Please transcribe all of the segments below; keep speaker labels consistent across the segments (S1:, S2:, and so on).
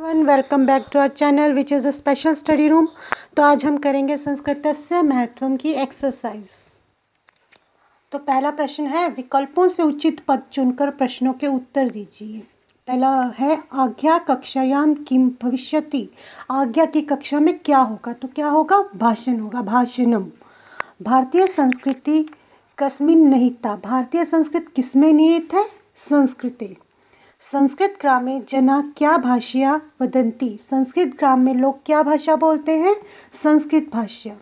S1: Welcome back to our channel which is a special study room. तो आज हम करेंगे संस्कृतस्य महत्वम की एक्सरसाइज। तो पहला प्रश्न है, विकल्पों से उचित पद चुनकर प्रश्नों के उत्तर दीजिए। पहला है, आज्ञा कक्षायाम किम भविष्यति। आज्ञा की कक्षा में क्या होगा? तो क्या होगा? भाषण होगा, भाषणम। भारतीय संस्कृति कस्मिन् निहिता। भारतीय संस्कृति किसमें निहित है? संस्कृते। संस्कृत ग्राम में जना क्या भाषया वदंती। संस्कृत ग्राम में लोग क्या भाषा बोलते हैं? संस्कृत भाषा।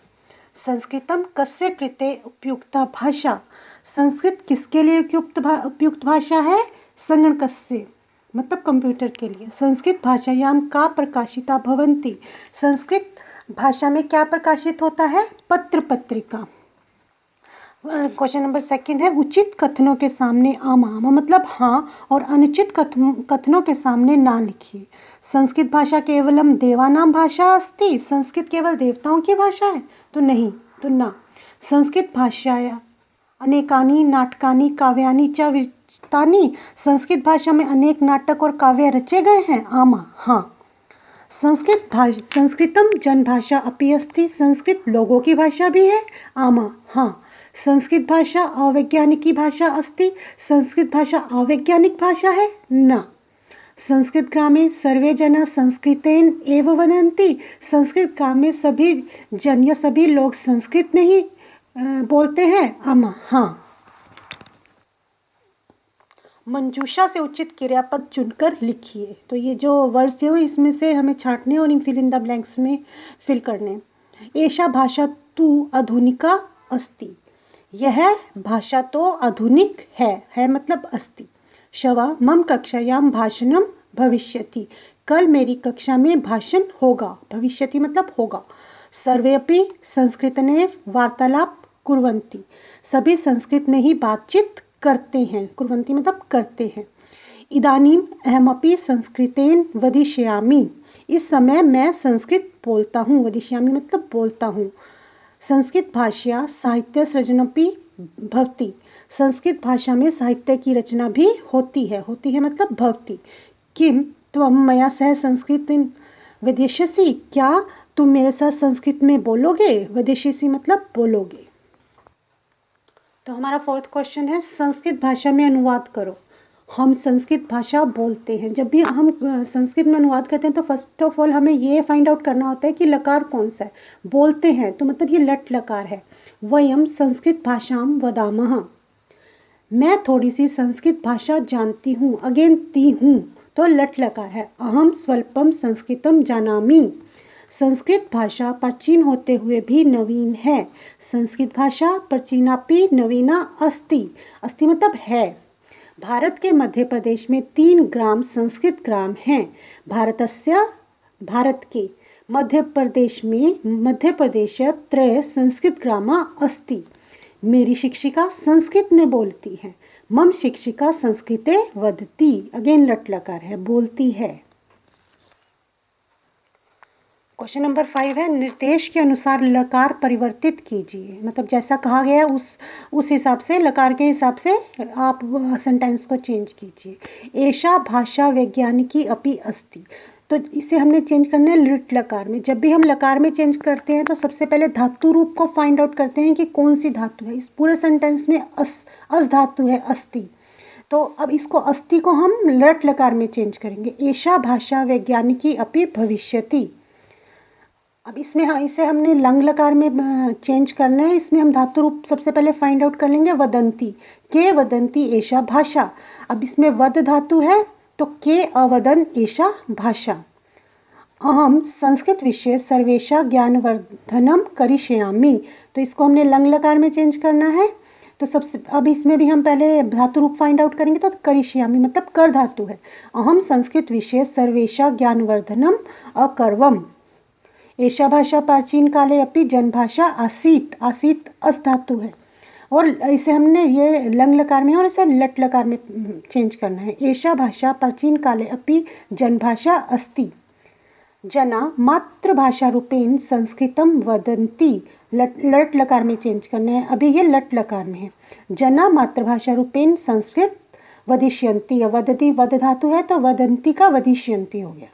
S1: संस्कृतम कस्य कृते उपयुक्ता भाषा। संस्कृत किसके लिए उपयुक्त भाषा है? संगणकस्य, मतलब कंप्यूटर के लिए। संस्कृत भाषायाम का प्रकाशिता भवन्ति। संस्कृत भाषा में क्या प्रकाशित होता है? पत्र पत्रिका। क्वेश्चन नंबर सेकंड है, उचित कथनों के सामने आमा मतलब हाँ और अनुचित कथनों के सामने ना लिखिए। संस्कृत भाषा केवलम देवानाम भाषा अस्ति। संस्कृत केवल देवताओं की भाषा है? तो नहीं, तो ना। संस्कृत भाषाया अनेकानि नाटकानि काव्यानि च विरचितानि। संस्कृत भाषा में अनेक नाटक और काव्य रचे गए हैं? आमा हाँ। संस्कृतम जनभाषा अपि अस्ति। संस्कृत लोगों की भाषा भी है? आमा हाँ। संस्कृत भाषा अवैज्ञानिकी भाषा अस्ति। संस्कृत भाषा अवैज्ञानिक भाषा है? न। संस्कृत ग्रामे सर्वे जना संस्कृतेन एव वदन्ति। संस्कृत ग्राम में सभी जन या सभी लोग संस्कृत में ही बोलते हैं? आमा हाँ। मंजूषा से उचित क्रियापद चुनकर लिखिए। तो ये जो वर्ड्स दिए हुए इसमें से हमें छांटने और इन फिल इन द ब्लैंक्स में फिल करने। एषा भाषा तु आधुनिका अस्ति। यह भाषा तो आधुनिक है मतलब अस्ति। शवा मम कक्षायाम भाषणम भविष्यति। कल मेरी कक्षा में भाषण होगा। भविष्यति मतलब होगा। सर्वे अपि संस्कृतनेव वार्तालाप कुर्वन्ति। सभी संस्कृत में ही बातचीत करते हैं। कुर्वन्ति मतलब करते हैं। इदानीम अहमपि संस्कृतेन वदिष्यामि। इस समय मैं संस्कृत बोलता हूँ। वदिष्यामि मतलब बोलता हूँ। संस्कृत भाषा साहित्य सृजनपि भवति। संस्कृत भाषा में साहित्य की रचना भी होती है। होती है मतलब भवति। किम त्वं मया सह संस्कृतं वदिष्यसि। क्या तुम मेरे साथ संस्कृत में बोलोगे? वदिष्यसि मतलब बोलोगे। तो हमारा फोर्थ क्वेश्चन है, संस्कृत भाषा में अनुवाद करो। हम संस्कृत भाषा बोलते हैं। जब भी हम संस्कृत में अनुवाद करते हैं तो फर्स्ट ऑफ ऑल हमें ये फाइंड आउट करना होता है कि लकार कौन सा है। बोलते हैं तो मतलब ये लट लकार है। वयम संस्कृत भाषाम वदामः। मैं थोड़ी सी संस्कृत भाषा जानती हूँ। अगेन ती हूँ तो लट लकार है। अहम स्वल्पम संस्कृतम जानामि। संस्कृत भाषा प्राचीन होते हुए भी नवीन है। संस्कृत भाषा प्राचीनापि नवीना अस्ति। अस्ति मतलब है। भारत के मध्य प्रदेश में 3 ग्राम संस्कृत ग्राम हैं। भारत के मध्य प्रदेश में त्रय संस्कृत ग्रामा अस्ति। मेरी शिक्षिका संस्कृत में बोलती है। मम शिक्षिका संस्कृते वदति। अगेन लट लकार है, बोलती है। क्वेश्चन नंबर 5 है, निर्देश के अनुसार लकार परिवर्तित कीजिए। मतलब जैसा कहा गया है उस हिसाब से, लकार के हिसाब से आप सेंटेंस को चेंज कीजिए। एषा भाषा वैज्ञानिकी अपि अस्ति। तो इसे हमने चेंज करना है लिट लकार में। जब भी हम लकार में चेंज करते हैं तो सबसे पहले धातु रूप को फाइंड आउट करते हैं कि कौन सी धातु है। इस पूरे सेंटेंस में अस धातु है, अस्ति। तो अब इसको अस्ति को हम लट लकार में चेंज करेंगे। एषा भाषा वैज्ञानिकी अपि भविष्यति। अब इसमें इसे हमने लंग लकार में चेंज करना है। इसमें हम धातु रूप सबसे पहले फाइंड आउट कर लेंगे। वदंती, के वदंती एषा भाषा। अब इसमें वद धातु है तो के अवदन एषा भाषा। अहम संस्कृत विषय सर्वेशा ज्ञानवर्धनम करिष्यामि। तो इसको हमने लंग लकार में चेंज करना है। तो सबसे अब इसमें भी हम पहले धातु रूप फाइंड आउट करेंगे। तो करिष्यामि मतलब कर धातु है। अहम संस्कृत विषय सर्वेशा ज्ञानवर्धनम अकर्वम। एषा भाषा प्राचीन काले अपि जनभाषा आसीत। आसीत अस धातु है और इसे हमने ये लंग लकार में और इसे लट लकार में चेंज करना है। एषा भाषा प्राचीन काले अपि जनभाषा अस्ति। जना मातृभाषा रूपेण संस्कृतम वदन्ति। लट लकार में चेंज करना है। अभी ये लट लकार में है। जना मातृभाषा रूपेण संस्कृत वदिष्यन्ति। वदति वद धातु है तो वदन्ति का वदिष्यन्ति हो गया।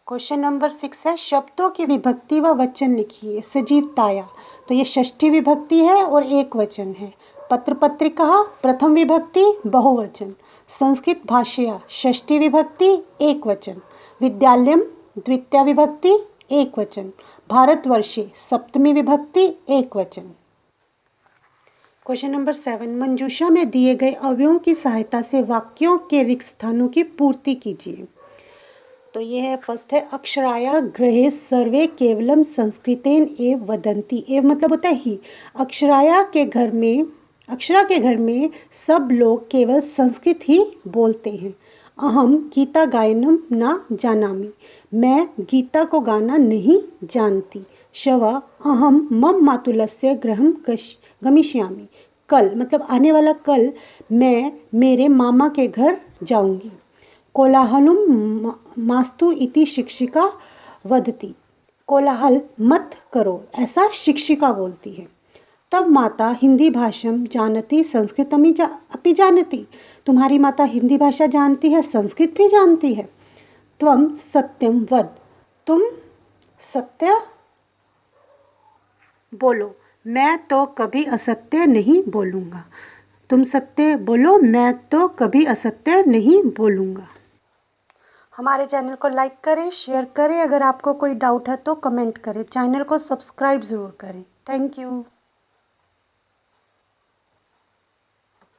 S1: क्वेश्चन नंबर 6 है, शब्दों की विभक्ति व वचन लिखिए। सजीवताया, तो ये षष्ठी विभक्ति है और एक वचन है। पत्र पत्रिका प्रथम विभक्ति बहुवचन। संस्कृत भाषया षष्ठी विभक्ति एक वचन। विद्यालयम द्वितीय विभक्ति एक वचन। भारतवर्षे सप्तमी विभक्ति एक वचन। क्वेश्चन नंबर 7, मंजूषा में दिए गए अवयवों की सहायता से वाक्यों के रिक्त स्थानों की पूर्ति कीजिए। तो ये है, फर्स्ट है, अक्षराया गृहे सर्वे केवलम संस्कृतेन एव वदन्ति। एव मतलब होता है ही। अक्षरा के घर में सब लोग केवल संस्कृत ही बोलते हैं। अहम गीता गायनम न जानामि, मैं गीता को गाना नहीं जानती। शव अहम मम मातुलस्य गृहं गमिष्यामि, कल मतलब आने वाला कल मैं मेरे मामा के घर जाऊंगी। कोलाहलम मास्तु इति शिक्षिका वदति, कोलाहल मत करो ऐसा शिक्षिका बोलती है। तब माता हिंदी भाषा जानती संस्कृतमि अपि जानती, तुम्हारी माता हिंदी भाषा जानती है, संस्कृत भी जानती है। त्वम सत्यम वद, तुम सत्य बोलो, मैं तो कभी असत्य नहीं बोलूँगा। तुम सत्य बोलो, मैं तो कभी असत्य नहीं बोलूँगा। हमारे चैनल को लाइक करें, शेयर करें। अगर आपको कोई डाउट है तो कमेंट करें। चैनल को सब्सक्राइब ज़रूर करें। Thank you.